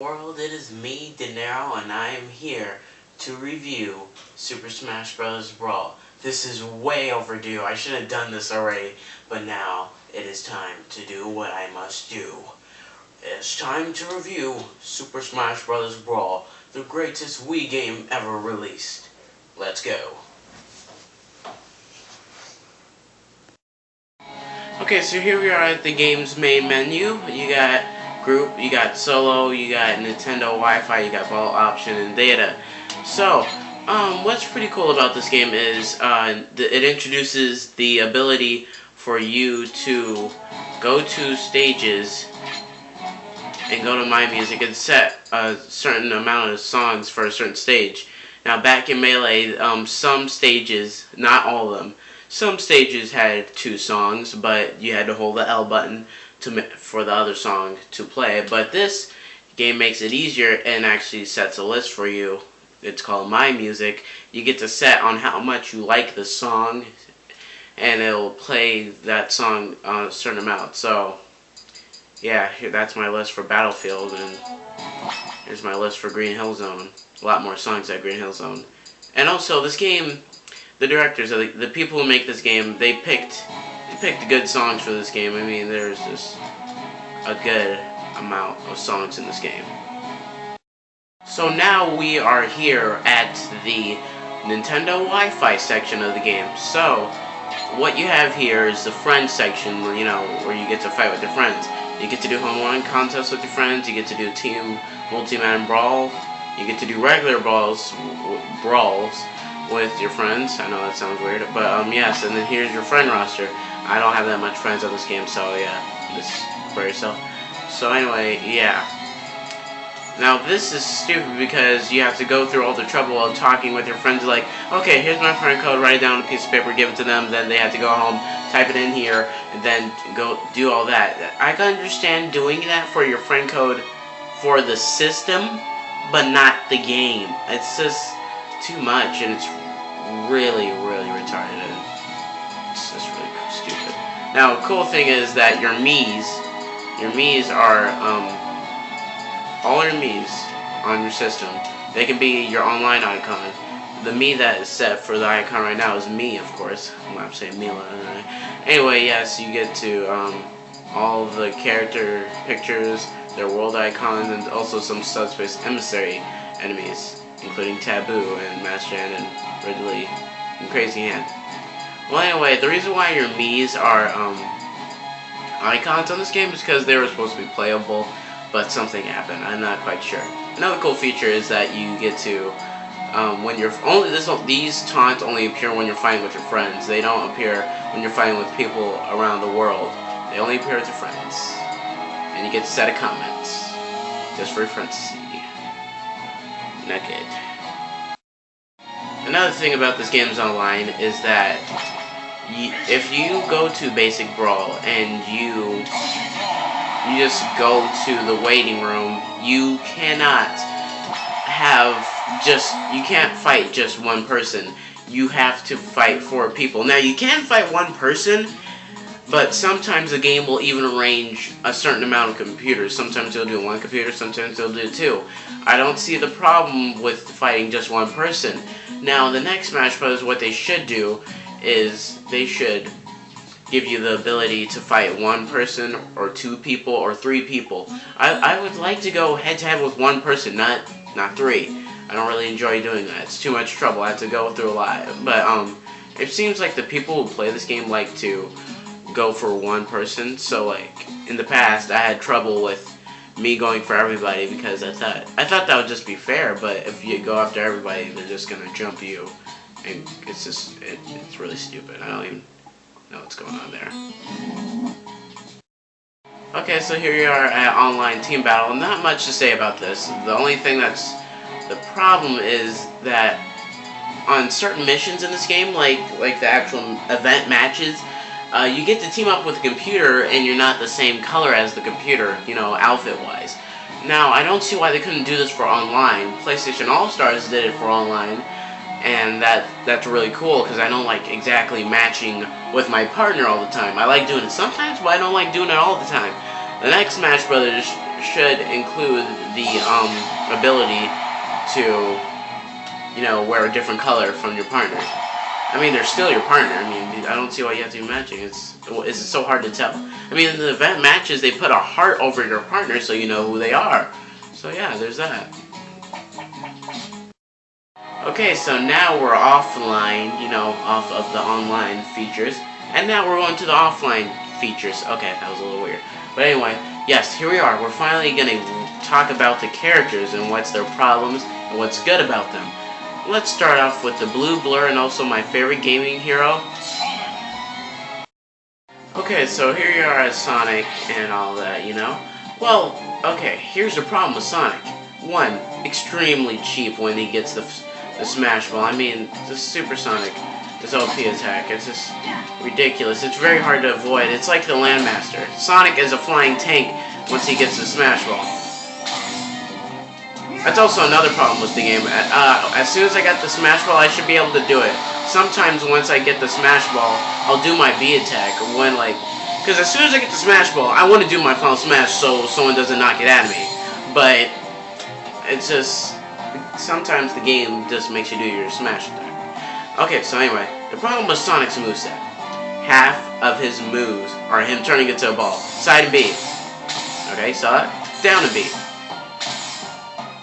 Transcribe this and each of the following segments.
World, it is me, Dinero, and I am here to review Super Smash Bros. Brawl. This is way overdue. I should have done this already, but now it is time to do what I must do. It's time to review Super Smash Bros. Brawl, the greatest Wii game ever released. Let's go. Okay, so here we are at the game's main menu. You got group, you got solo, you got Nintendo Wi-Fi, you got ball option and data. So, what's pretty cool about this game is it introduces the ability for you to go to stages and go to My Music and set a certain amount of songs for a certain stage. Now, back in Melee, some stages, not all of them, some stages had 2 songs, but you had to hold the L button for the other song to play. But this game makes it easier and actually sets a list for you. It's called My Music. You get to set on how much you like the song, and it'll play that song a certain amount. So, yeah, that's my list for Battlefield, and here's my list for Green Hill Zone. A lot more songs at Green Hill Zone. And also, this game, the directors, the people who make this game, they picked good songs for this game. I mean, there's just a good amount of songs in this game. So now we are here at the Nintendo Wi-Fi section of the game. So what you have here is the friends section, where where you get to fight with your friends. You get to do home run contests with your friends. You get to do team multi-man brawl. You get to do regular brawls with your friends. I know that sounds weird, but yes. And then here's your friend roster. I don't have that much friends on this game, so yeah, just for yourself. So anyway, yeah. Now this is stupid because you have to go through all the trouble of talking with your friends, like, okay, here's my friend code, write it down on a piece of paper, give it to them, then they have to go home, type it in here, and then go do all that. I can understand doing that for your friend code for the system, but not the game. It's just too much, and it's really, really retarded. It's just really stupid. Now, the cool thing is that your Mii's are, all your Mii's on your system, they can be your online icon. The Mii that is set for the icon right now is me, of course. I'm saying Mila. Anyway, yes, you get to, all of the character pictures, their world icons, and also some subspace emissary enemies, including Taboo and Master Hand and Ridley and Crazy Hand. Well, anyway, the reason why your Mii's are icons on this game is because they were supposed to be playable, but something happened. I'm not quite sure. Another cool feature is that you get to when you're these taunts only appear when you're fighting with your friends. They don't appear when you're fighting with people around the world. They only appear with your friends, and you get to set a comment just for your friends to see. Naked. Another thing about this game's online is that if you go to Basic Brawl and you just go to the waiting room, you can't fight just one person. You have to fight 4 people. Now, you can fight one person, but sometimes the game will even arrange a certain amount of computers. Sometimes it'll do 1 computer, sometimes it'll do 2. I don't see the problem with fighting just one person. Now, the next Smash Bros., what they should do is they should give you the ability to fight 1 person, or 2 people, or 3 people. I would like to go head-to-head with 1 person, not 3. I don't really enjoy doing that. It's too much trouble. I have to go through a lot. But it seems like the people who play this game like to go for 1 person. So, like, in the past, I had trouble with me going for everybody because I thought that would just be fair. But if you go after everybody, they're just gonna jump you, and it's really stupid. I don't even know what's going on there. Okay, so here you are at online team battle. Not much to say about this. The only thing that's the problem is that on certain missions in this game, like the actual event matches, you get to team up with a computer and you're not the same color as the computer, outfit-wise. Now, I don't see why they couldn't do this for online. PlayStation All-Stars did it for online, and that's really cool because I don't like exactly matching with my partner all the time. I like doing it sometimes, but I don't like doing it all the time. The next Smash Brothers should include the ability to, you know, wear a different color from your partner. I mean, they're still your partner. I mean, I don't see why you have to be matching. It's so hard to tell. I mean, in the event matches, they put a heart over your partner so you know who they are. So yeah, there's that. Okay, so now we're offline, you know, off of the online features. And now we're going to the offline features. Okay, that was a little weird. But anyway, yes, here we are. We're finally going to talk about the characters and what's their problems and what's good about them. Let's start off with the blue blur and also my favorite gaming hero. Okay, so here you are as Sonic and all that, you know. Well, okay, here's the problem with Sonic. One, extremely cheap when he gets the Smash Ball. I mean, the Super Sonic, this OP attack, it's just ridiculous. It's very hard to avoid. It's like the Landmaster. Sonic is a flying tank once he gets the Smash Ball. That's also another problem with the game. As soon as I got the Smash Ball, I should be able to do it. Sometimes once I get the Smash Ball, I'll do my B attack when because as soon as I get the Smash Ball, I want to do my final smash so someone doesn't knock it out of me. But it's just sometimes the game just makes you do your smash attack. Okay, so anyway, the problem with Sonic's moveset. Half of his moves are him turning into a ball. Side and B. Okay, saw that? Down and B.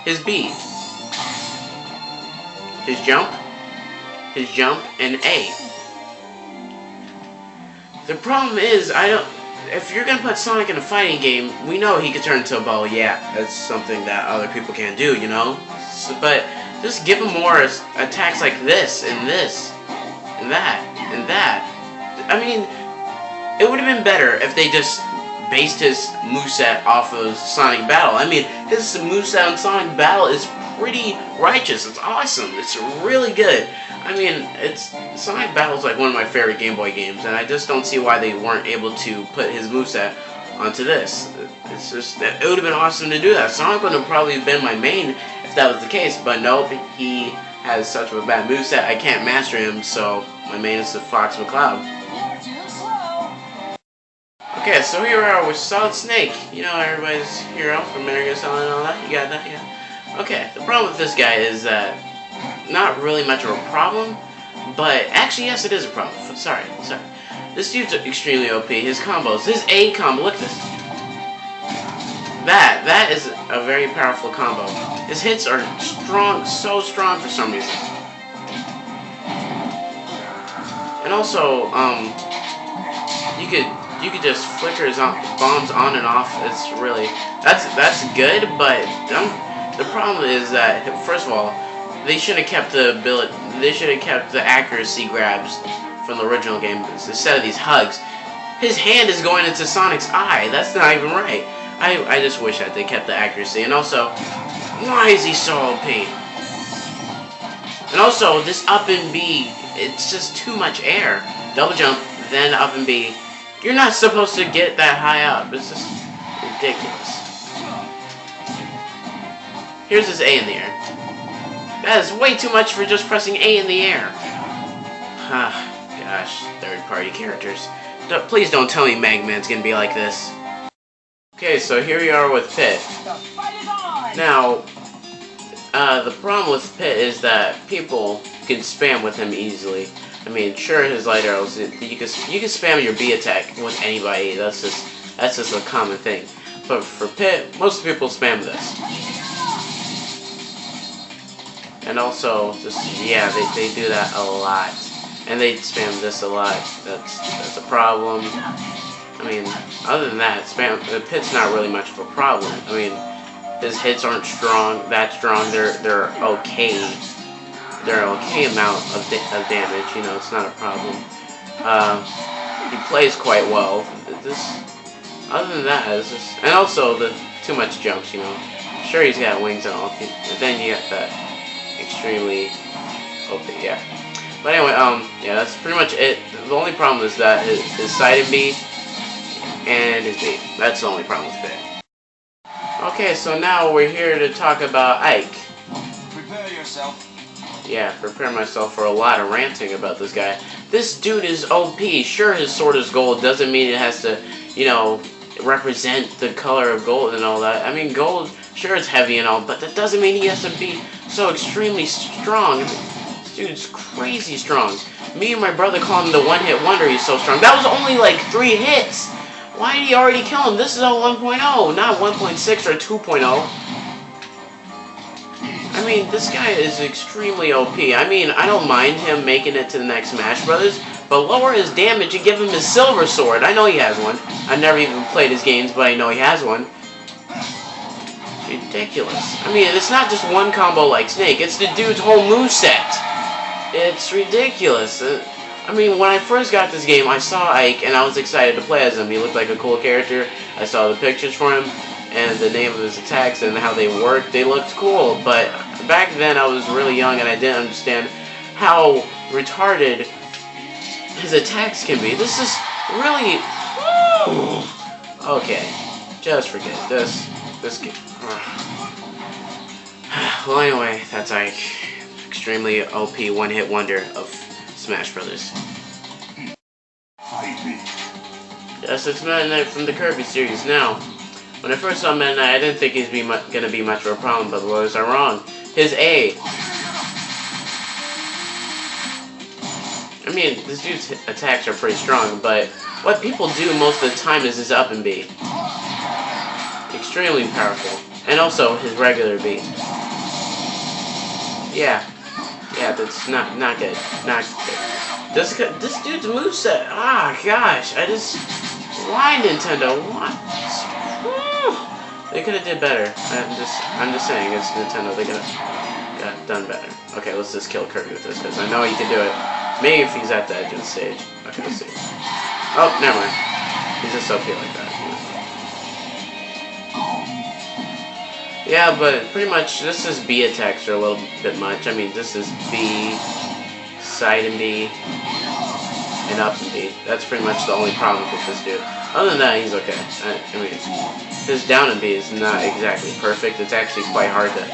His B. His jump, and A. The problem is, if you're gonna put Sonic in a fighting game, we know he could turn into a ball, yeah. That's something that other people can't do, you know? So, but just give him more attacks like this, and that, and that. I mean, it would have been better if they just based his moveset off of Sonic Battle. I mean, his moveset on Sonic Battle is pretty righteous. It's awesome. It's really good. I mean, Sonic Battle is like one of my favorite Game Boy games, and I just don't see why they weren't able to put his moveset onto this. It's just, it would have been awesome to do that. Sonic would have probably been my main if that was the case, but nope, he has such a bad moveset, I can't master him, so my main is the Fox McCloud. Okay, so here we are with Solid Snake. You know, everybody's hero from Metal Gear Solid and all that. You got that, yeah? Okay, the problem with this guy is that not really much of a problem, but actually, yes, it is a problem. Sorry. This dude's extremely OP. His combos, his A combo, look at this. That is a very powerful combo. His hits are strong, so strong for some reason. And also, you could just flicker his bombs on and off. It's really that's good, but the problem is that first of all, they should have kept the accuracy grabs from the original game instead of these hugs. His hand is going into Sonic's eye. That's not even right. I just wish that they kept the accuracy. And also, why is he so OP? And also, this up and B, it's just too much air. Double jump, then up and B. You're not supposed to get that high up. It's just ridiculous. Here's his A in the air. That is way too much for just pressing A in the air. Gosh, third-party characters. Please don't tell me Mega Man's gonna be like this. Okay, so here we are with Pit. Now, the problem with Pit is that people can spam with him easily. I mean, sure, his light arrows, you can spam your B attack with anybody. That's just a common thing. But for Pit, most people spam this. And also, yeah, they do that a lot. And they spam this a lot. That's a problem. I mean, other than that, Pit's not really much of a problem. I mean, his hits aren't that strong. They're okay. They're an okay amount of damage. You know, it's not a problem. He plays quite well. Other than that, it's just, and also the too much jumps. You know, sure he's got wings and all, but then you got that extremely OP, yeah. But anyway, yeah, that's pretty much it. The only problem is that his side and B and his B. That's the only problem with it. Okay, so now we're here to talk about Ike. Prepare yourself. Yeah, prepare myself for a lot of ranting about this guy. This dude is OP. Sure, his sword is gold. Doesn't mean it has to, you know, represent the color of gold and all that. I mean, gold, sure, it's heavy and all, but that doesn't mean he has to be so extremely strong. This dude's crazy strong. Me and my brother call him the one-hit wonder. He's so strong. That was only like 3 hits. Why did he already kill him? This is a 1.0, not 1.6 or 2.0. I mean, this guy is extremely OP. I mean, I don't mind him making it to the next Smash Brothers, but lower his damage and give him his silver sword. I know he has one. I've never even played his games, but I know he has one. Ridiculous. I mean, it's not just one combo like Snake. It's the dude's whole moveset. It's ridiculous. I mean, when I first got this game, I saw Ike, and I was excited to play as him. He looked like a cool character. I saw the pictures for him, and the name of his attacks, and how they worked. They looked cool, but back then I was really young, and I didn't understand how retarded his attacks can be. This is really... Okay, just forget this. This game... Well, anyway, that's Ike. Extremely OP one-hit wonder of Smash Brothers. Yes, it's Meta Knight from the Kirby series. Now, when I first saw Meta Knight, I didn't think he's gonna be much of a problem, but the boys are wrong. His A. I mean, this dude's attacks are pretty strong, but what people do most of the time is his up and B. Extremely powerful. And also his regular B. Yeah, that's not good. Not good. This dude's moveset. Ah, gosh, why Nintendo? What? They could have did better. I'm just saying, it's Nintendo. They could have done better. Okay, let's just kill Kirby with this, because I know he can do it. Maybe if he's at the edge of the stage. Okay, let's see. Oh, never mind. He's just up here like that. Yeah, but pretty much this is B attacks are a little bit much. I mean, this is B, side and B, and up and B. That's pretty much the only problem with this dude. Other than that, he's okay. I mean, his down and B is not exactly perfect. It's actually quite hard to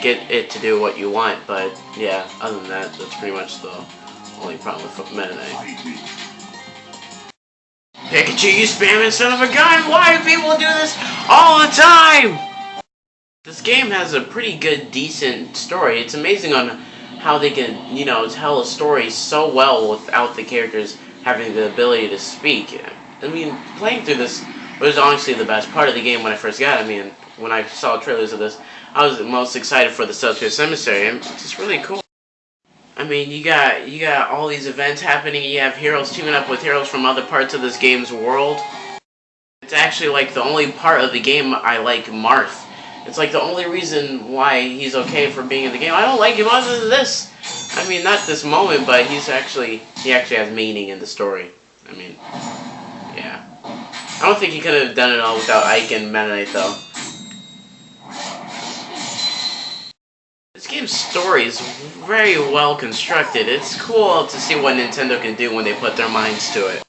get it to do what you want. But yeah, other than that, that's pretty much the only problem with Meta Knight. Pikachu, you spamming son of a gun! Why do people do this all the time? This game has a pretty good, decent story. It's amazing on how they can, tell a story so well without the characters having the ability to speak. I mean, playing through this was honestly the best part of the game when I first got it. I mean, when I saw trailers of this, I was most excited for the Subspace Emissary, and it's just really cool. I mean, you got all these events happening. You have heroes teaming up with heroes from other parts of this game's world. It's actually like the only part of the game I like Marth. It's like the only reason why he's okay for being in the game. I don't like him other than this. I mean, not this moment, but he actually has meaning in the story. I mean, yeah. I don't think he could have done it all without Ike and Meta Knight, though. This game's story is very well constructed. It's cool to see what Nintendo can do when they put their minds to it.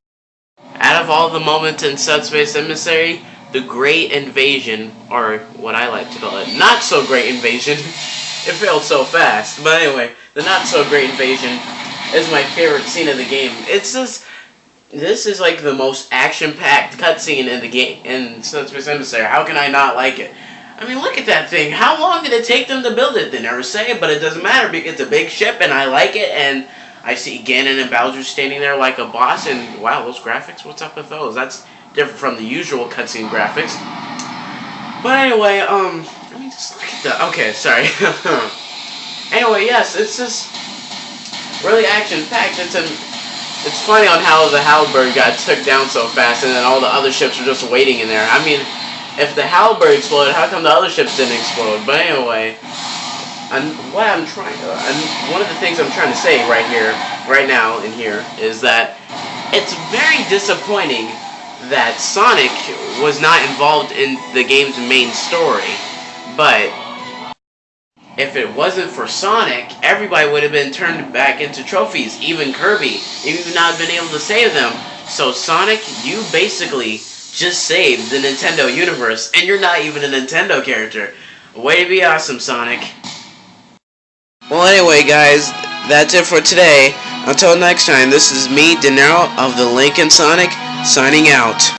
Out of all the moments in Subspace Emissary, the Great Invasion, or what I like to call it, Not So Great Invasion, it failed so fast, but anyway, the Not So Great Invasion is my favorite scene of the game. It's just, this is like the most action-packed cutscene in the game, in Subspace Emissary. How can I not like it? I mean, look at that thing. How long did it take them to build it? They never say, but it doesn't matter because it's a big ship and I like it, and I see Ganon and Bowser standing there like a boss, and wow, those graphics, what's up with those? That's different from the usual cutscene graphics. But anyway, I mean, just look at that. Okay, sorry. Anyway, yes, it's just really action-packed. It's funny on how the Halberd got took down so fast, and then all the other ships were just waiting in there. I mean, if the Halberd exploded, how come the other ships didn't explode? But anyway, one of the things I'm trying to say right now in here, is that it's very disappointing that Sonic was not involved in the game's main story. But if it wasn't for Sonic, everybody would have been turned back into trophies, even Kirby. You would not have been able to save them. So Sonic, you basically just saved the Nintendo universe, and you're not even a Nintendo character. Way to be awesome, Sonic. Well, anyway, guys, that's it for today. Until next time, this is me, De Niro, of the Lincoln Sonic, signing out.